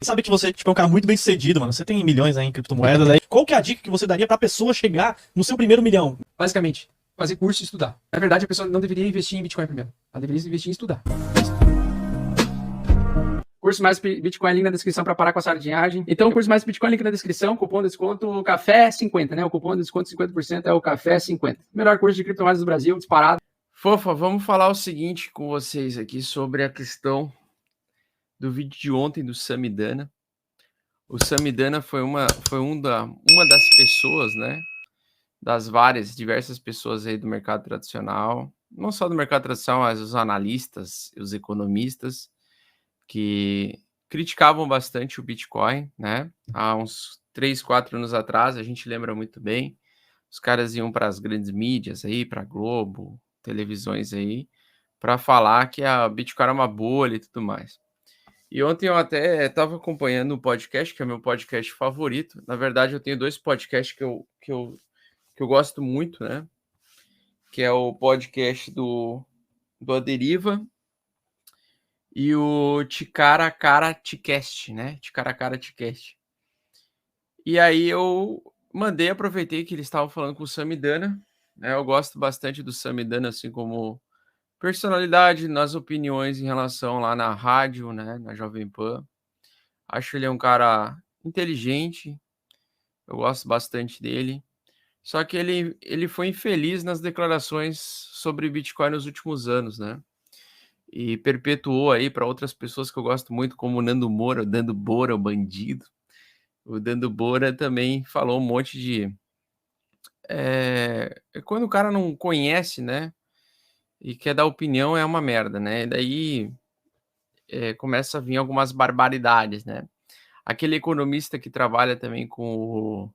Sabe que você tipo, é um cara muito bem sucedido, mano. Você tem milhões aí em criptomoedas aí. Qual que é a dica que você daria pra pessoa chegar no seu primeiro milhão? Basicamente, fazer curso e estudar. Na verdade, a pessoa não deveria investir em Bitcoin primeiro. Ela deveria investir em estudar. Curso mais Bitcoin, link na descrição para parar com a sardinhagem. Então, curso mais Bitcoin, link na descrição, cupom de desconto Café 50, né? O cupom de desconto 50% é o Café 50. Melhor curso de criptomoedas do Brasil, disparado. Fofa, vamos falar o seguinte com vocês aqui sobre a questão do vídeo de ontem do Samidana. O Samidana foi uma das pessoas, né? Das diversas pessoas aí do mercado tradicional, não só do mercado tradicional, mas os analistas, os economistas, que criticavam bastante o Bitcoin, né? Há uns 3, 4 anos atrás, a gente lembra muito bem, os caras iam para as grandes mídias aí, para Globo, televisões aí, para falar que a Bitcoin era uma bolha e tudo mais. E ontem eu até estava acompanhando o podcast, que é meu podcast favorito. Na verdade, eu tenho 2 podcasts que eu gosto muito, né? Que é o podcast do A Deriva e o Ticara Ticast, né? Ticara Ticast. E aí eu aproveitei que eles estavam falando com o Samidana, né? Eu gosto bastante do Samidana, assim como personalidade, nas opiniões em relação lá na rádio, né? Na Jovem Pan. Acho ele um cara inteligente, eu gosto bastante dele. Só que ele foi infeliz nas declarações sobre Bitcoin nos últimos anos, né? E perpetuou aí para outras pessoas que eu gosto muito, como o Nando Moura, o Dando Bora, o bandido. O Dando Bora também falou um monte de. Quando o cara não conhece, né? E quer dar opinião, é uma merda, né? E daí começa a vir algumas barbaridades, né? Aquele economista que trabalha também com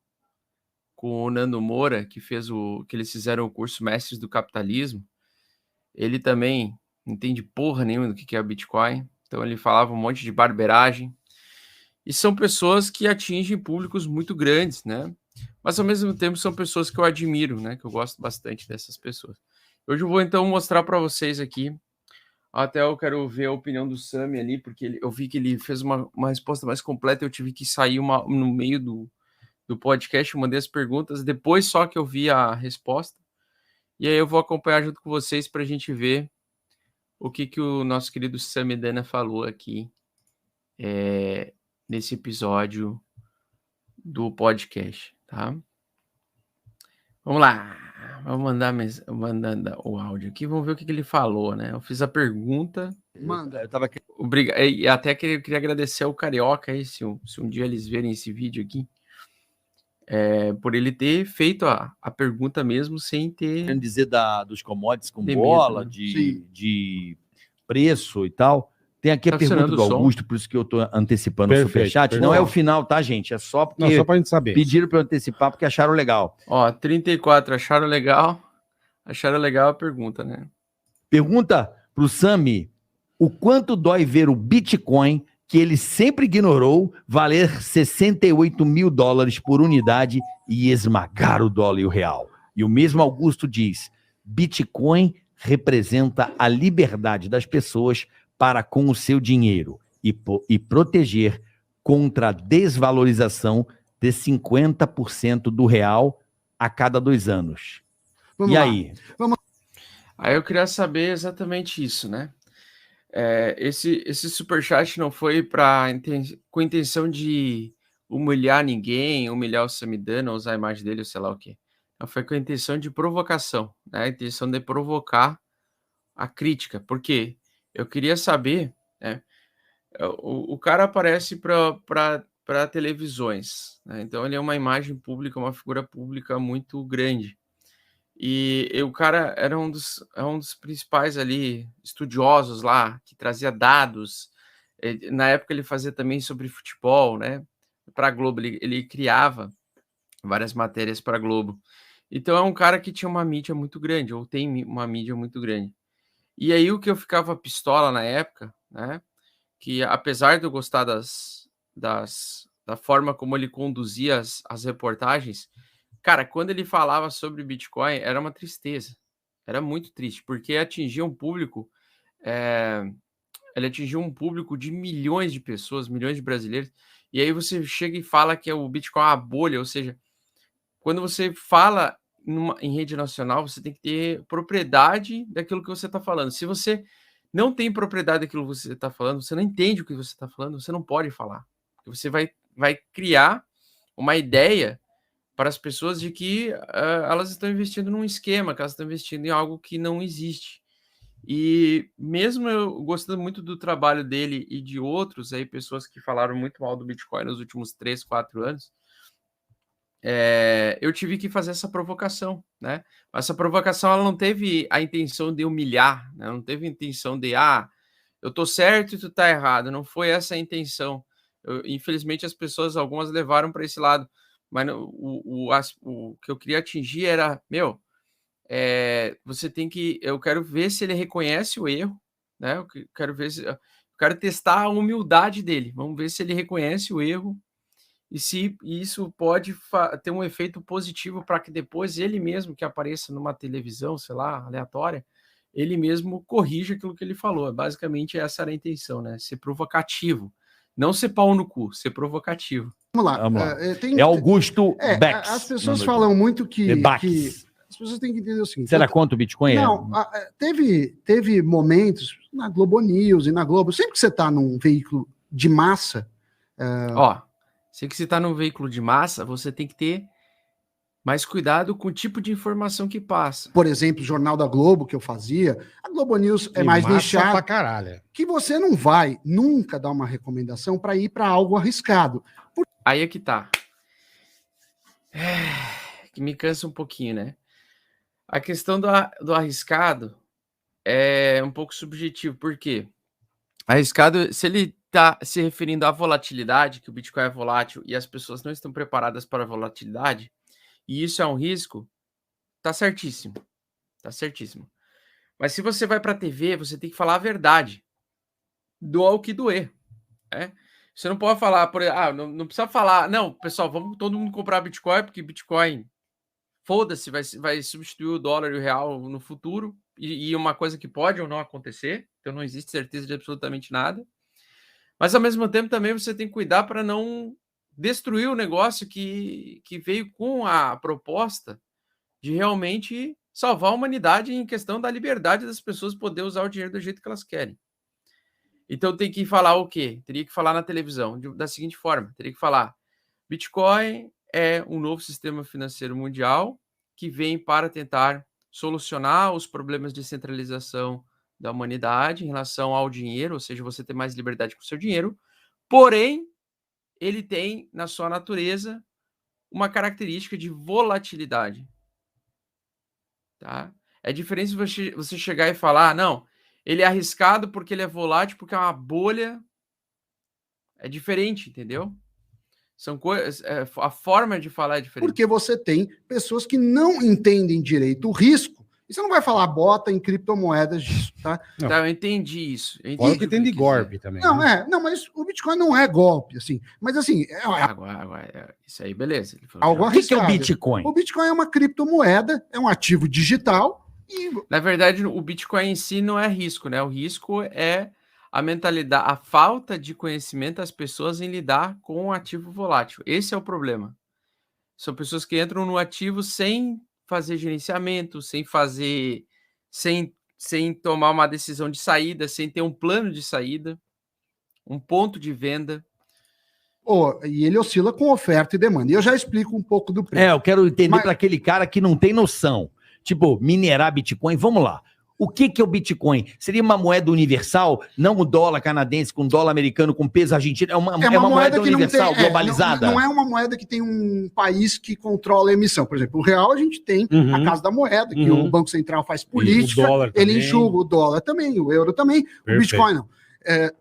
o Nando Moura, que eles fizeram o curso Mestres do Capitalismo, ele também não entende porra nenhuma do que é o Bitcoin, então ele falava um monte de barberagem, e são pessoas que atingem públicos muito grandes, né? Mas ao mesmo tempo são pessoas que eu admiro, né? Que eu gosto bastante dessas pessoas. Hoje eu vou então mostrar para vocês aqui, até eu quero ver a opinião do Sami ali, porque eu vi que ele fez uma resposta mais completa, eu tive que sair no meio do podcast, eu mandei as perguntas, depois só que eu vi a resposta. E aí eu vou acompanhar junto com vocês para a gente ver o que o nosso querido Samidana falou aqui nesse episódio do podcast, tá? Vamos lá. Vamos mandando o áudio aqui, vamos ver o que ele falou, né? Eu fiz a pergunta. Manda. Eu tava aqui. E até queria agradecer ao Carioca aí, se um dia eles verem esse vídeo aqui. Por ele ter feito a pergunta mesmo sem ter. Querendo dizer dos commodities com De bola, medo, né? de preço e tal. Tem aqui a Tá pergunta funcionando do o som? Augusto, por isso que eu tô antecipando Perfeito, o superchat. perfeito. Não é o final, tá, gente? É só porque Não, só pra gente saber. pediram para eu antecipar porque acharam legal. Ó, 34, acharam legal? Acharam legal a pergunta, né? Pergunta pro Sami: o quanto dói ver o Bitcoin, que ele sempre ignorou, valer $68 mil por unidade e esmagar o dólar e o real? E o mesmo Augusto diz: Bitcoin representa a liberdade das pessoas para com o seu dinheiro e proteger contra a desvalorização de 50% do real a cada 2 anos. Vamos e lá. aí? Aí eu queria saber exatamente isso, né? Esse superchat não foi com intenção de humilhar ninguém, humilhar o Samidana, usar a imagem dele, ou sei lá o quê. Não, foi com a intenção de provocação, né? A intenção de provocar a crítica, porque eu queria saber, né? O cara aparece para televisões, né? Então ele é uma imagem pública, uma figura pública muito grande. E o cara era um dos principais ali estudiosos lá, que trazia dados. Na época ele fazia também sobre futebol, né? Para a Globo, ele criava várias matérias para a Globo. Então é um cara que tinha uma mídia muito grande, ou tem uma mídia muito grande. E aí o que eu ficava pistola na época, né? Que apesar de eu gostar da forma como ele conduzia as reportagens, cara, quando ele falava sobre Bitcoin, era uma tristeza. Era muito triste, porque atingia um público ele atingiu um público de milhões de pessoas, milhões de brasileiros, e aí você chega e fala que o Bitcoin é uma bolha, ou seja, quando você fala em rede nacional, você tem que ter propriedade daquilo que você está falando. Se você não tem propriedade daquilo que você está falando, você não entende o que você está falando, você não pode falar. Você vai criar uma ideia para as pessoas de que elas estão investindo num esquema, que elas estão investindo em algo que não existe. E mesmo eu gostando muito do trabalho dele e de outros aí, pessoas que falaram muito mal do Bitcoin nos últimos 3, 4 anos, eu tive que fazer essa provocação, né? Essa provocação ela não teve a intenção de humilhar, né? Não teve a intenção de, eu tô certo e tu tá errado. Não foi essa a intenção. Infelizmente, as pessoas, algumas levaram para esse lado, mas o que eu queria atingir era, você tem que, eu quero ver se ele reconhece o erro, né? Eu quero testar a humildade dele. Vamos ver se ele reconhece o erro e se isso pode ter um efeito positivo para que depois ele mesmo que apareça numa televisão, sei lá, aleatória, ele mesmo corrija aquilo que ele falou. Basicamente essa era a intenção, né? Ser provocativo. Não ser pau no cu, ser provocativo. Vamos lá. É Augusto Bex. As pessoas falam muito que as pessoas têm que entender o seguinte. Será quanto o Bitcoin não, teve momentos na Globo News e na Globo, sempre que você está num veículo de massa... Se você está num veículo de massa, você tem que ter mais cuidado com o tipo de informação que passa. Por exemplo, o Jornal da Globo, que eu fazia, a Globo News é mais nichada. Pra caralho. Que você não vai nunca dar uma recomendação para ir para algo arriscado. Aí é que tá. Que me cansa um pouquinho, né? A questão do arriscado é um pouco subjetivo. Por quê? Arriscado, se ele está se referindo à volatilidade, que o Bitcoin é volátil e as pessoas não estão preparadas para a volatilidade, e isso é um risco, tá certíssimo. Tá certíssimo. Mas se você vai para a TV, você tem que falar a verdade. Doa o que doer. Né? Você não pode falar, não precisa falar, não, pessoal, vamos todo mundo comprar Bitcoin, porque Bitcoin, foda-se, vai substituir o dólar e o real no futuro, e uma coisa que pode ou não acontecer, então não existe certeza de absolutamente nada. Mas, ao mesmo tempo, também você tem que cuidar para não destruir o negócio que veio com a proposta de realmente salvar a humanidade em questão da liberdade das pessoas poder usar o dinheiro do jeito que elas querem. Então, tem que falar o quê? Teria que falar na televisão da seguinte forma. Teria que falar, Bitcoin é um novo sistema financeiro mundial que vem para tentar solucionar os problemas de centralização da humanidade em relação ao dinheiro, ou seja, você ter mais liberdade com o seu dinheiro, porém, ele tem, na sua natureza, uma característica de volatilidade. Tá? É diferente você chegar e falar, não, ele é arriscado porque ele é volátil, porque é uma bolha. É diferente, entendeu? São coisas, a forma de falar é diferente. Porque você tem pessoas que não entendem direito o risco. E você não vai falar bota em criptomoedas disso, tá? Não. Tá, eu entendi isso. Fora o que tem de golpe também. Não, né? não, mas o Bitcoin não é golpe, assim. Mas assim, Agora, isso aí, beleza. Ele falou, algo O que é o arriscado. Bitcoin? O Bitcoin é uma criptomoeda, é um ativo digital e na verdade, o Bitcoin em si não é risco, né? O risco é a mentalidade, a falta de conhecimento das pessoas em lidar com o ativo volátil. Esse é o problema. São pessoas que entram no ativo sem fazer gerenciamento, sem tomar uma decisão de saída, sem ter um plano de saída, um ponto de venda. e ele oscila com oferta e demanda. E eu já explico um pouco do preço. Eu quero entender para aquele cara que não tem noção. Tipo, minerar Bitcoin, vamos lá. O que é o Bitcoin? Seria uma moeda universal? Não o dólar canadense com dólar americano com peso argentino? É uma moeda que universal, não tem, globalizada? Não é uma moeda que tem um país que controla a emissão. Por exemplo, o real a gente tem a Casa da Moeda, que o Banco Central faz política, ele enxuga o dólar também, o euro também, o Bitcoin não.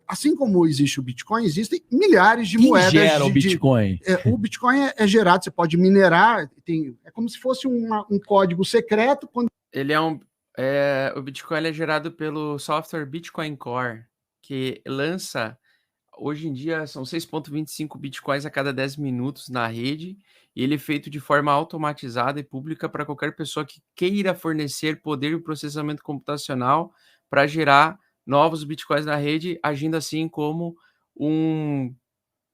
Assim como existe o Bitcoin, existem milhares de moedas. Quem gera o Bitcoin? O Bitcoin é gerado, você pode minerar, é como se fosse um código secreto. Ele o Bitcoin é gerado pelo software Bitcoin Core, que lança, hoje em dia, são 6,25 Bitcoins a cada 10 minutos na rede, e ele é feito de forma automatizada e pública para qualquer pessoa que queira fornecer poder e processamento computacional para gerar novos bitcoins na rede, agindo assim como um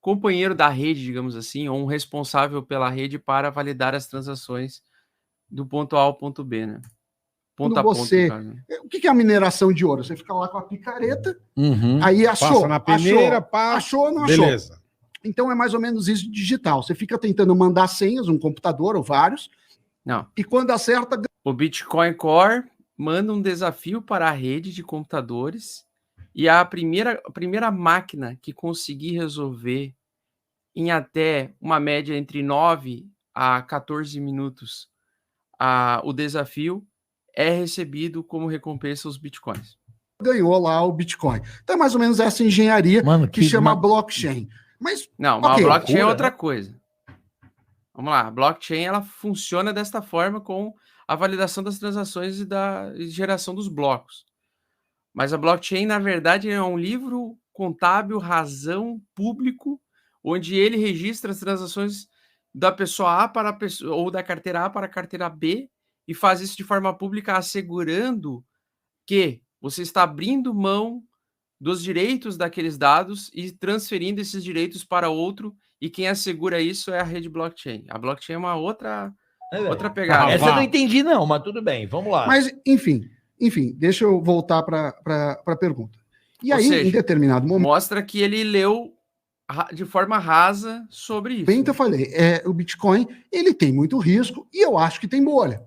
companheiro da rede, digamos assim, ou um responsável pela rede para validar as transações do ponto A ao ponto B, né? Ponto a ponto, você... no caso, né? O que é a mineração de ouro? Você fica lá com a picareta, Uhum. aí achou, Passa na peneira, achou, não achou. beleza. Então é mais ou menos isso digital. Você fica tentando mandar senhas, um computador ou vários, Não. e quando acerta... O Bitcoin Core manda um desafio para a rede de computadores e a primeira máquina que conseguir resolver em até uma média entre 9 a 14 minutos o desafio é recebido como recompensa os bitcoins. ganhou lá o Bitcoin. Então é mais ou menos essa engenharia que chama blockchain. Mas, não, mas a blockchain é outra coisa. Vamos lá, a blockchain ela funciona desta forma com a validação das transações e da geração dos blocos. Mas a blockchain, na verdade, é um livro contábil, razão, público, onde ele registra as transações da pessoa A para a pessoa, ou da carteira A para a carteira B, e faz isso de forma pública, assegurando que você está abrindo mão dos direitos daqueles dados e transferindo esses direitos para outro, e quem assegura isso é a rede blockchain. A blockchain é uma outra pegada. Essa eu não entendi não, mas tudo bem, vamos lá. Mas, enfim, deixa eu voltar para a pergunta. E Ou aí, seja, em determinado momento... mostra que ele leu de forma rasa sobre isso. Bem que eu falei, o Bitcoin, ele tem muito risco e eu acho que tem bolha.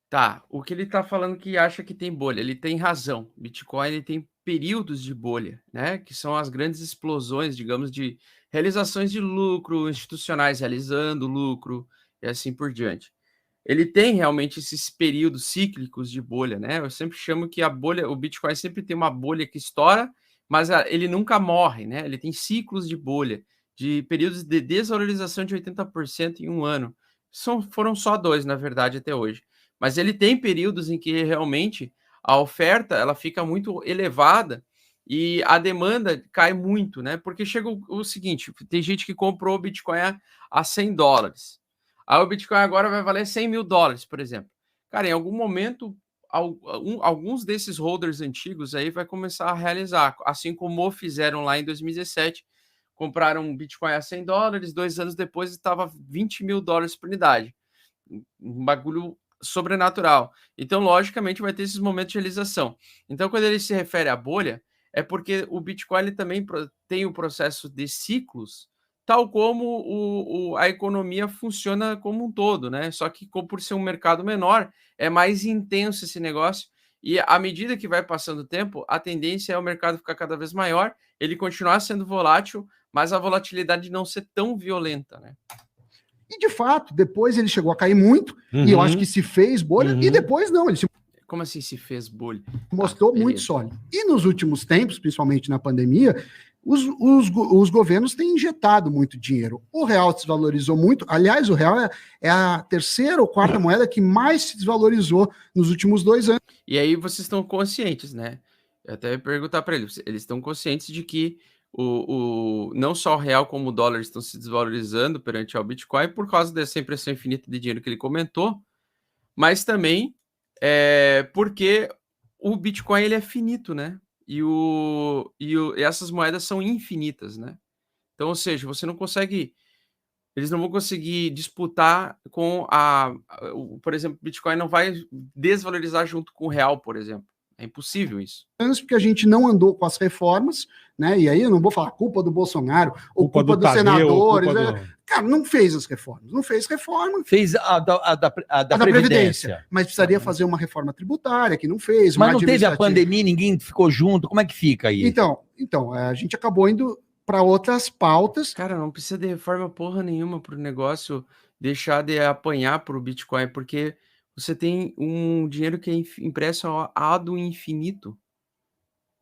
Tá, o que ele está falando que acha que tem bolha, ele tem razão. Bitcoin ele tem períodos de bolha, né? Que são as grandes explosões, digamos, de realizações de lucro, institucionais realizando lucro e assim por diante. Ele tem realmente esses períodos cíclicos de bolha, né? Eu sempre chamo que a bolha, o Bitcoin sempre tem uma bolha que estoura, mas ele nunca morre, né? Ele tem ciclos de bolha, de períodos de desvalorização de 80% em um ano. Foram só 2, na verdade, até hoje. Mas ele tem períodos em que realmente a oferta ela fica muito elevada e a demanda cai muito, né? Porque chega o seguinte, tem gente que comprou o Bitcoin a $100. Aí o Bitcoin agora vai valer $100 mil, por exemplo. Cara, em algum momento, alguns desses holders antigos aí vai começar a realizar, assim como fizeram lá em 2017, compraram um Bitcoin a $100, 2 anos depois estava $20 mil por unidade. Um bagulho sobrenatural. Então, logicamente, vai ter esses momentos de realização. Então, quando ele se refere à bolha, é porque o Bitcoin ele também tem o processo de ciclos, tal como a economia funciona como um todo, né? Só que por ser um mercado menor, é mais intenso esse negócio, e à medida que vai passando o tempo, a tendência é o mercado ficar cada vez maior, ele continuar sendo volátil, mas a volatilidade não ser tão violenta, né? E, de fato, depois ele chegou a cair muito, e eu acho que se fez bolha, e depois não, ele se... Como assim se fez bolha? Mostrou muito sólido. E nos últimos tempos, principalmente na pandemia, os governos têm injetado muito dinheiro. O real se desvalorizou muito. Aliás, o real é a terceira ou quarta moeda que mais se desvalorizou nos últimos 2 anos. E aí vocês estão conscientes, né? Eu até ia perguntar para eles estão conscientes de que não só o real como o dólar estão se desvalorizando perante ao Bitcoin por causa dessa impressão infinita de dinheiro que ele comentou, mas também porque o Bitcoin ele é finito, né? E essas moedas são infinitas, né? Então, ou seja, eles não vão conseguir disputar com por exemplo, o Bitcoin não vai desvalorizar junto com o real, por exemplo. É impossível isso. Porque a gente não andou com as reformas, né? E aí eu não vou falar culpa do Bolsonaro, ou culpa dos senadores. Cara, não fez as reformas. Não fez reforma. Fez a da Previdência. Mas precisaria fazer uma reforma tributária, que não fez. Mas não teve a pandemia, ninguém ficou junto. Como é que fica aí? Então a gente acabou indo para outras pautas. Cara, não precisa de reforma porra nenhuma para o negócio deixar de apanhar para o Bitcoin, porque você tem um dinheiro que é impresso do infinito.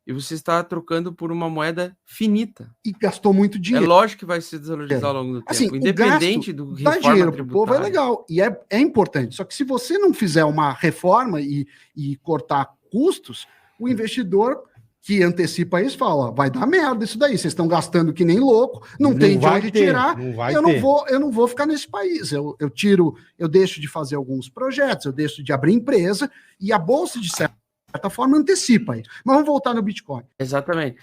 E você está trocando por uma moeda finita. E gastou muito dinheiro. É lógico que vai se desvalorizar ao longo do tempo. Assim, independente do reforma dinheiro tributária. pro povo é legal. E é importante. Só que se você não fizer uma reforma e cortar custos, o investidor que antecipa isso fala, vai dar merda isso daí, vocês estão gastando que nem louco, não tem de onde tirar, eu não vou ficar nesse país, eu deixo de fazer alguns projetos, eu deixo de abrir empresa, e a Bolsa de certa forma, antecipa isso. Mas vamos voltar no Bitcoin. Exatamente.